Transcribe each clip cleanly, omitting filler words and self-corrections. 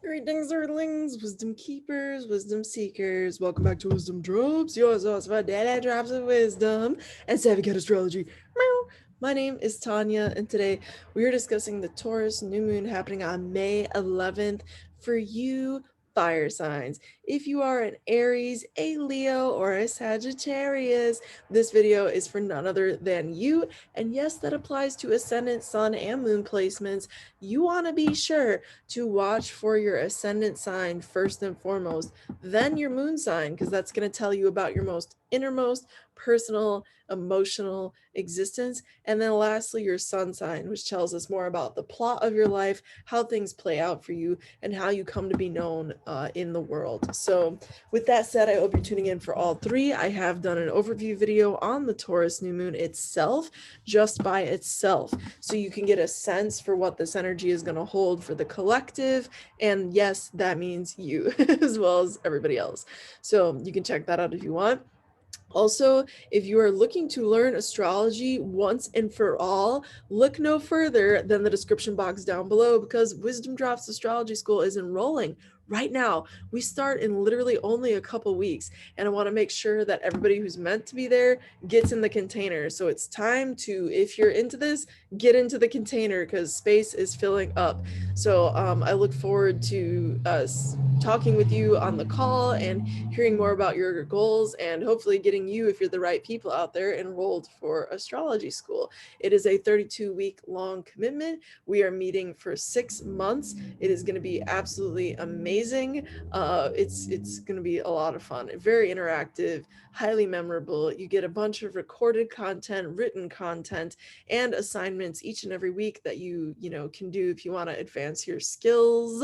Greetings, Earthlings, wisdom keepers, wisdom seekers. Welcome back to Wisdom Dropz, your source for daily drops of wisdom and savvy cat astrology. Meow. My name is Tanya, and today we are discussing the Taurus new moon happening on May 11th for you fire signs. If you are an Aries, a Leo, or a Sagittarius, this video is for none other than you. And yes, that applies to Ascendant, Sun, and Moon placements. You want to be sure to watch for your ascendant sign first and foremost, then your moon sign, because that's going to tell you about your most innermost personal emotional existence, and then lastly your sun sign, which tells us more about the plot of your life, how things play out for you, and how you come to be known in the world. So with that said, I hope you're tuning in for all three. I have done an overview video on the Taurus new moon itself, just by itself, so you can get a sense for what this energy is going to hold for the collective. And yes, that means you as well as everybody else. So you can check that out if you want. Also, if you are looking to learn astrology once and for all, look no further than the description box down below, because Wisdom Dropz Astrology School is enrolling right now. We start in literally only a couple weeks, and I want to make sure that everybody who's meant to be there gets in the container. So it's time to, if you're into this, get into the container, because space is filling up. So I look forward to us talking with you on the call and hearing more about your goals, and hopefully getting you, if you're the right people out there, enrolled for astrology school. It is a 32-week long commitment. We are meeting for 6 months. It is going to be absolutely amazing. It's going to be a lot of fun, very interactive, highly memorable. You get a bunch of recorded content, written content, and assignments each and every week that you can do if you want to advance your skills,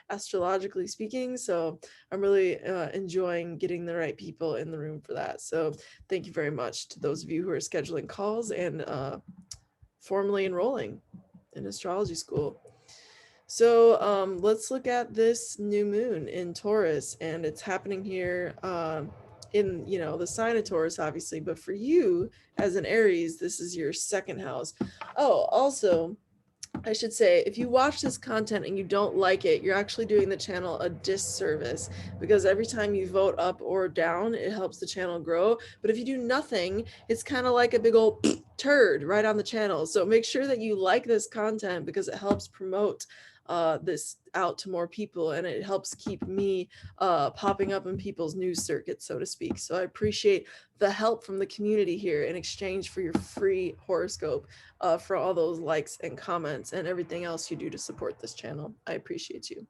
astrologically speaking. So I'm really enjoying getting the right people in the room for that. So thank you very much to those of you who are scheduling calls and formally enrolling in astrology school. So let's look at this new moon in Taurus, and it's happening here in the sign of Taurus, obviously, but for you as an Aries, this is your second house. Oh, also, I should say, if you watch this content and you don't like it, you're actually doing the channel a disservice, because every time you vote up or down, it helps the channel grow. But if you do nothing, it's kind of like a big old turd right on the channel. So make sure that you like this content, because it helps promote this out to more people, and it helps keep me popping up in people's news circuit, so to speak. So I appreciate the help from the community here in exchange for your free horoscope, for all those likes and comments and everything else you do to support this channel. I appreciate you.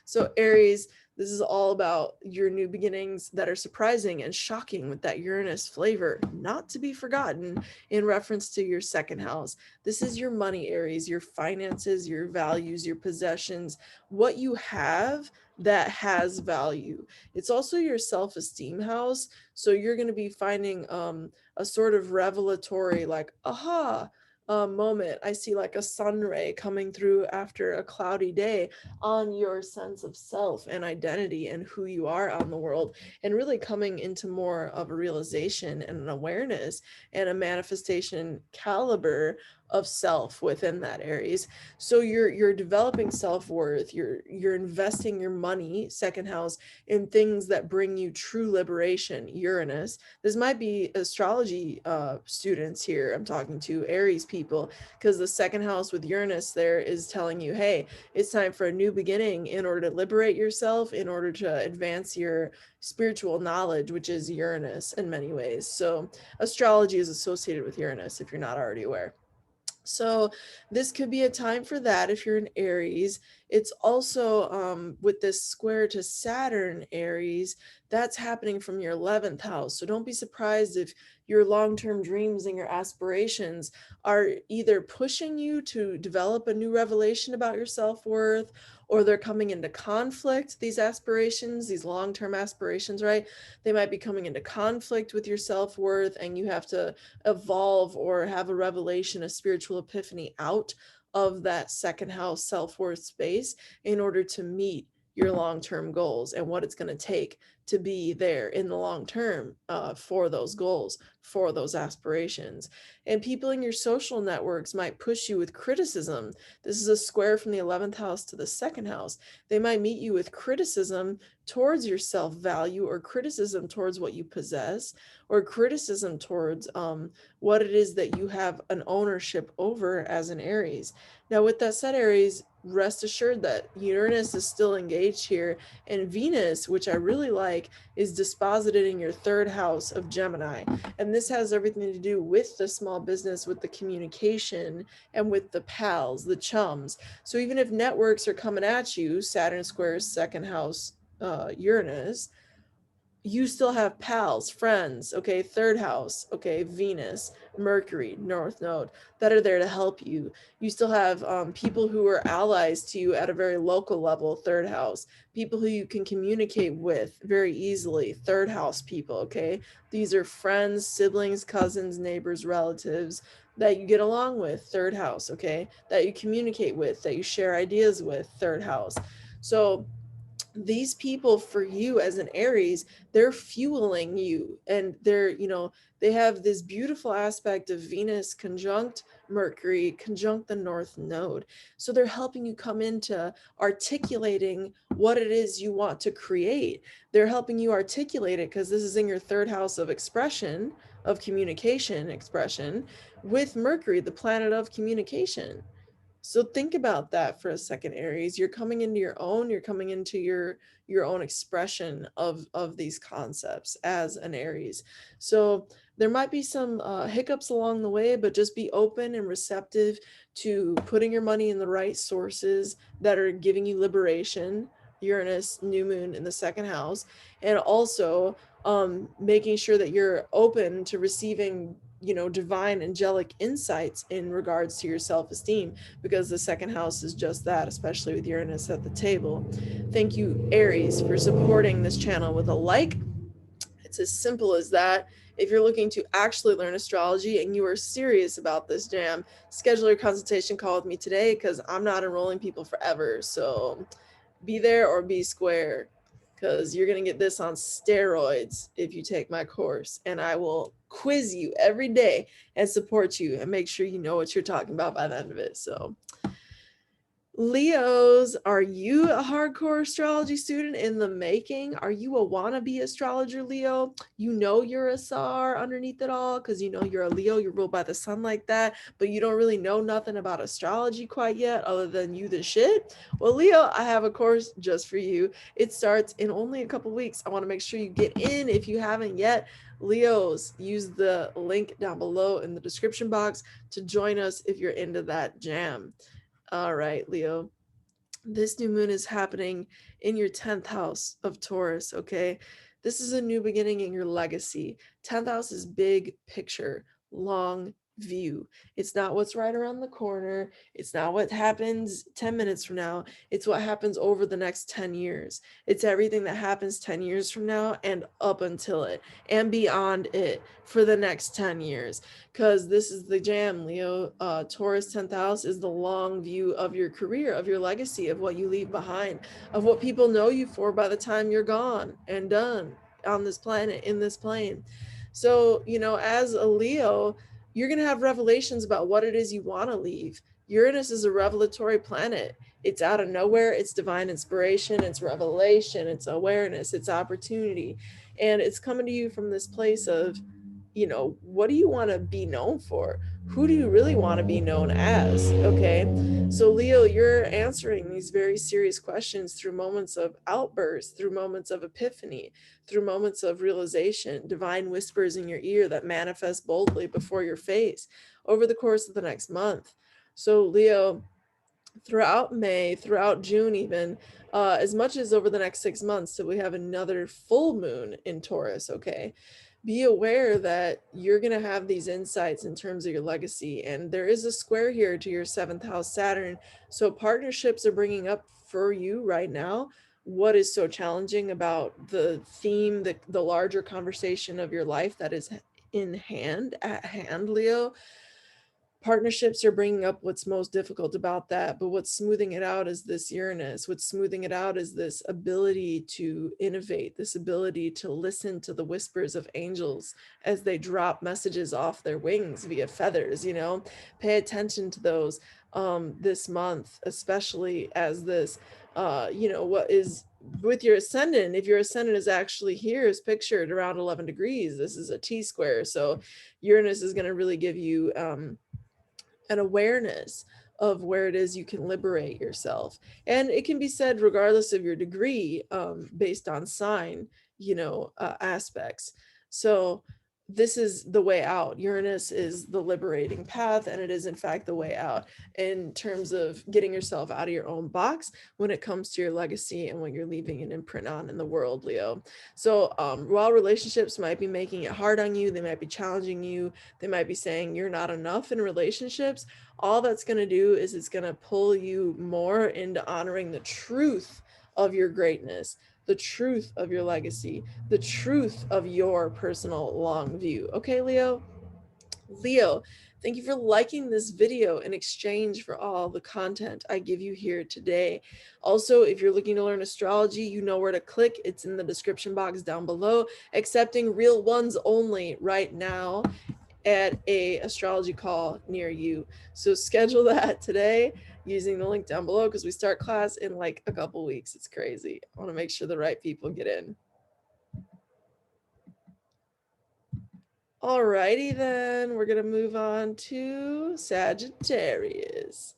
So Aries, this is all about your new beginnings that are surprising and shocking, with that Uranus flavor, not to be forgotten, in reference to your second house. This is your money, Aries, your finances, your values, your possessions, what you have that has value. It's also your self-esteem house. So you're going to be finding a sort of revelatory, like, aha, moment. I see like a sun ray coming through after a cloudy day on your sense of self and identity and who you are on the world, and really coming into more of a realization and an awareness and a manifestation caliber of self within that Aries. So you're developing self-worth, you're investing your money, second house, in things that bring you true liberation, Uranus. This might be astrology students here I'm talking to, Aries people, because the second house with Uranus there is telling you, hey, it's time for a new beginning in order to liberate yourself, in order to advance your spiritual knowledge, which is Uranus in many ways. So astrology is associated with Uranus, if you're not already aware. So this could be a time for that if you're an Aries. It's also with this square to Saturn, Aries, that's happening from your 11th house. So don't be surprised if your long-term dreams and your aspirations are either pushing you to develop a new revelation about your self-worth, or they're coming into conflict, these aspirations, these long-term aspirations, right? They might be coming into conflict with your self-worth, and you have to evolve or have a revelation, a spiritual epiphany out of that second house self-worth space in order to meet your long-term goals and what it's going to take to be there in the long term for those goals, for those aspirations. And people in your social networks might push you with criticism. This is a square from the 11th house to the second house. They might meet you with criticism towards your self-value, or criticism towards what you possess, or criticism towards what it is that you have an ownership over as an Aries. Now, with that said, Aries, rest assured that Uranus is still engaged here, and Venus, which I really like, is disposited in your third house of Gemini. And this has everything to do with the small business, with the communication, and with the pals, the chums. So even if networks are coming at you, Saturn squares second house Uranus, you still have pals, friends, okay, third house, okay, Venus, Mercury, North Node, that are there to help you. You still have people who are allies to you at a very local level, third house, people who you can communicate with very easily, third house people, okay? These are friends, siblings, cousins, neighbors, relatives that you get along with, third house, okay? That you communicate with, that you share ideas with, third house. So these people, for you as an Aries, they're fueling you, and they're, you know, they have this beautiful aspect of Venus conjunct Mercury conjunct the North Node. So they're helping you come into articulating what it is you want to create. They're helping you articulate it because this is in your third house of expression, of communication, expression, with Mercury, the planet of communication. So think about that for a second, Aries. You're coming into your own, you're coming into your own expression of these concepts as an Aries. So there might be some hiccups along the way, but just be open and receptive to putting your money in the right sources that are giving you liberation. Uranus, new moon in the second house, and also making sure that you're open to receiving, you know, divine angelic insights in regards to your self-esteem, because the second house is just that, especially with Uranus at the table. Thank you, Aries, for supporting this channel with a like. It's as simple as that. If you're looking to actually learn astrology and you are serious about this jam, schedule your consultation call with me today, because I'm not enrolling people forever. So be there or be square, because you're going to get this on steroids if you take my course, and I will quiz you every day and support you and make sure you know what you're talking about by the end of it. So Leos, are you a hardcore astrology student in the making? Are you a wannabe astrologer, Leo? You know you're a SAR underneath it all because you know you're a Leo, you're ruled by the sun like that, but you don't really know nothing about astrology quite yet other than you the shit. Well, Leo, I have a course just for you. It starts in only a couple weeks. I want to make sure you get in if you haven't yet. Leos, use the link down below in the description box to join us if you're into that jam. All right, Leo. This new moon is happening in your 10th house of Taurus, okay? This is a new beginning in your legacy. 10th house is big picture, long view. It's not what's right around the corner. It's not what happens 10 minutes from now. It's what happens over the next 10 years. It's everything that happens 10 years from now and up until it and beyond it for the next 10 years. Because this is the jam, Leo. Taurus 10th house is the long view of your career, of your legacy, of what you leave behind, of what people know you for by the time you're gone and done on this planet, in this plane. So, you know, as a Leo, you're going to have revelations about what it is you want to leave. Uranus is a revelatory planet. It's out of nowhere. It's divine inspiration. It's revelation. It's awareness. It's opportunity. And it's coming to you from this place of, you know, what do you want to be known for? Who do you really want to be known as? Okay. So, Leo, you're answering these very serious questions through moments of outburst, through moments of epiphany, through moments of realization, divine whispers in your ear that manifest boldly before your face over the course of the next month. So, Leo, throughout May, throughout June, even as much as over the next 6 months, so we have another full moon in Taurus, okay? Be aware that you're going to have these insights in terms of your legacy. And there is a square here to your 7th house Saturn. So partnerships are bringing up for you right now what is so challenging about the theme, the larger conversation of your life that is at hand, Leo. Partnerships are bringing up what's most difficult about that, but what's smoothing it out is this Uranus. What's smoothing it out is this ability to innovate, this ability to listen to the whispers of angels as they drop messages off their wings via feathers, you know. Pay attention to those this month, especially as this, you know, what is with your ascendant. If your ascendant is actually here, is pictured around 11 degrees, this is a T-square. So Uranus is going to really give you an awareness of where it is you can liberate yourself. And it can be said regardless of your degree, based on sign, you know, aspects. So this is the way out. Uranus is the liberating path, and it is in fact the way out in terms of getting yourself out of your own box when it comes to your legacy and what you're leaving an imprint on in the world, Leo. So while relationships might be making it hard on you, they might be challenging you, they might be saying you're not enough in relationships, all that's going to do is it's going to pull you more into honoring the truth of your greatness, the truth of your legacy, the truth of your personal long view. Okay, Leo? Leo, thank you for liking this video in exchange for all the content I give you here today. Also, if you're looking to learn astrology, you know where to click. It's in the description box down below. Accepting real ones only right now at a astrology call near you. So schedule that today using the link down below, because we start class in like a couple weeks. It's crazy. I want to make sure the right people get in. Alrighty then, we're gonna move on to Sagittarius.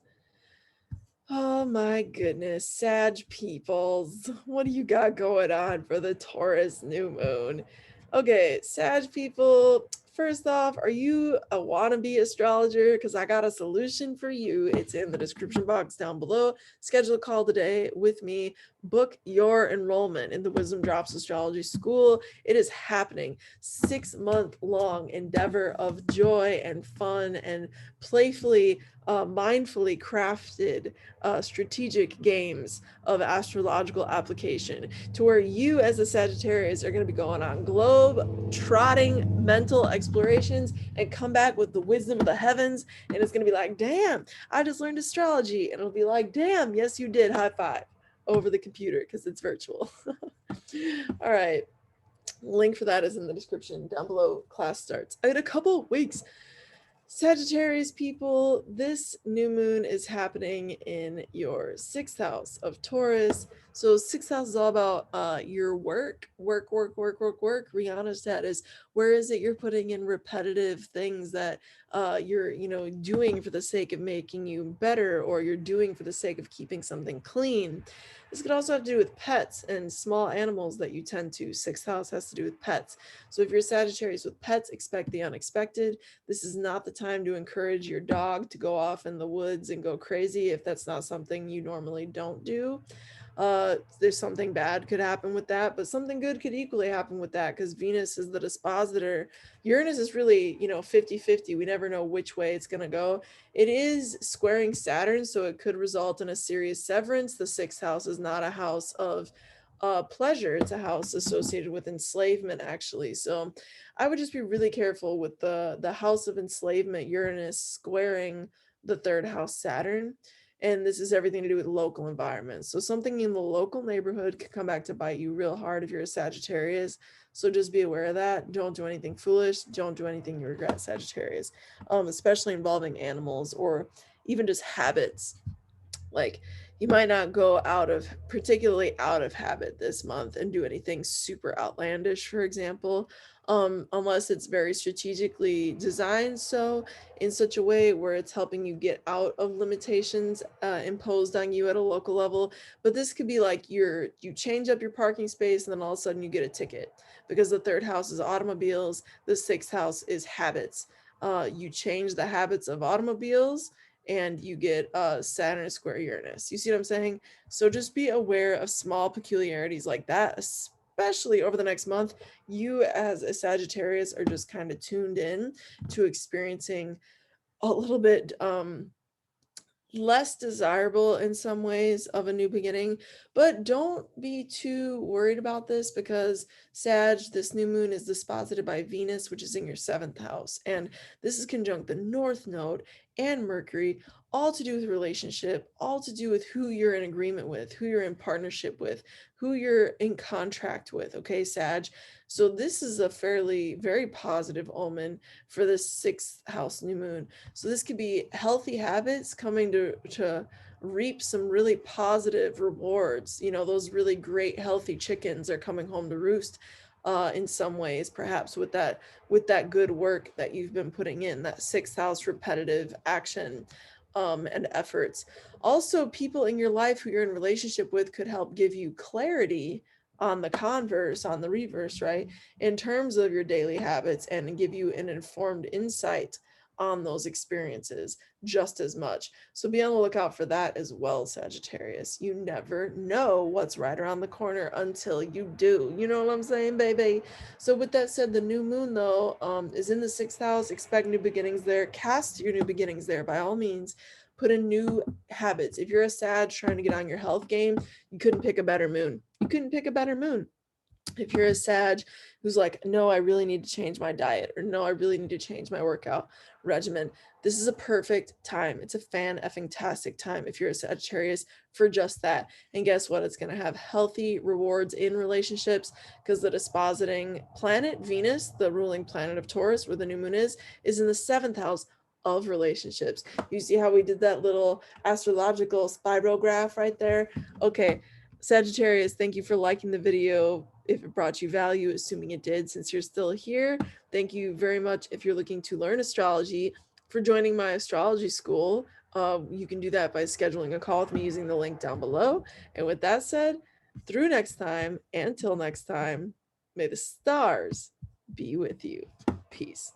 Oh my goodness, Sag peoples, what do you got going on for the Taurus new moon? Okay, Sag people, first off, are you a wannabe astrologer? Because I got a solution for you. It's in the description box down below. Schedule a call today with me. Book your enrollment in the Wizdom Dropz Astrology School. It is happening. 6-month long endeavor of joy and fun and playfully, mindfully crafted strategic games of astrological application, to where you as a Sagittarius are going to be going on globe trotting mental explorations and come back with the wisdom of the heavens, and it's going to be like, damn, I just learned astrology, and it'll be like, damn, yes you did, high five over the computer because it's virtual. All right, link for that is in the description down below. Class starts in a couple weeks. Sagittarius people, this new moon is happening in your 6th house of Taurus. So 6th house is all about your work. Rihanna status. Where is it you're putting in repetitive things that you're, you know, doing for the sake of making you better, or you're doing for the sake of keeping something clean? This could also have to do with pets and small animals that you tend to. 6th house has to do with pets. So if you're Sagittarius with pets, expect the unexpected. This is not the time to encourage your dog to go off in the woods and go crazy if that's not something you normally don't do. There's something bad could happen with that, but something good could equally happen with that, because Venus is the dispositor. Uranus is really, you know, 50-50. We never know which way it's going to go. It is squaring Saturn, so it could result in a serious severance. The 6th house is not a house of pleasure. It's a house associated with enslavement, actually. So I would just be really careful with the house of enslavement, Uranus squaring the 3rd house, Saturn. And this is everything to do with local environments. So something in the local neighborhood can come back to bite you real hard if you're a Sagittarius. So just be aware of that. Don't do anything foolish. Don't do anything you regret, Sagittarius, especially involving animals or even just habits. Like, you might not go particularly out of habit this month and do anything super outlandish, for example, unless it's very strategically designed, so in such a way where it's helping you get out of limitations imposed on you at a local level. But this could be like you change up your parking space and then all of a sudden you get a ticket, because the 3rd house is automobiles, the 6th house is habits. You change the habits of automobiles and you get Saturn square Uranus. You see what I'm saying? So just be aware of small peculiarities like that, especially over the next month. You as a Sagittarius are just kind of tuned in to experiencing a little bit less desirable in some ways of a new beginning, but don't be too worried about this, because Sag, this new moon is disposited by Venus, which is in your 7th house, and this is conjunct the North Node, and Mercury, all to do with relationship, all to do with who you're in agreement with, who you're in partnership with, who you're in contract with. Okay, Sag. So this is a very positive omen for this 6th house new moon. So this could be healthy habits coming to reap some really positive rewards. You know, those really great healthy chickens are coming home to roost in some ways, perhaps with that good work that you've been putting in, that 6th house repetitive action and efforts. Also, people in your life who you're in relationship with could help give you clarity on the converse, on the reverse, right? In terms of your daily habits, and give you an informed insight on those experiences just as much. So be on the lookout for that as well, Sagittarius. You never know what's right around the corner until you do. You know what I'm saying, baby? So with that said, the new moon though is in the 6th house. Expect new beginnings there. Cast your new beginnings there by all means. Put in new habits. If you're a Sag trying to get on your health game, you couldn't pick a better moon. You couldn't pick a better moon. If you're a Sag who's like, no, I really need to change my diet, or no, I really need to change my workout regimen, this is a perfect time. It's a fan-effing-tastic time if you're a Sagittarius for just that. And guess what? It's going to have healthy rewards in relationships because the dispositing planet, Venus, the ruling planet of Taurus, where the new moon is in the 7th house of relationships. You see how we did that little astrological spirograph right there? Okay, Sagittarius, thank you for liking the video. If it brought you value, assuming it did, since you're still here, thank you very much. If you're looking to learn astrology, for joining my astrology school, you can do that by scheduling a call with me using the link down below. And with that said, through next time, until next time, may the stars be with you. Peace.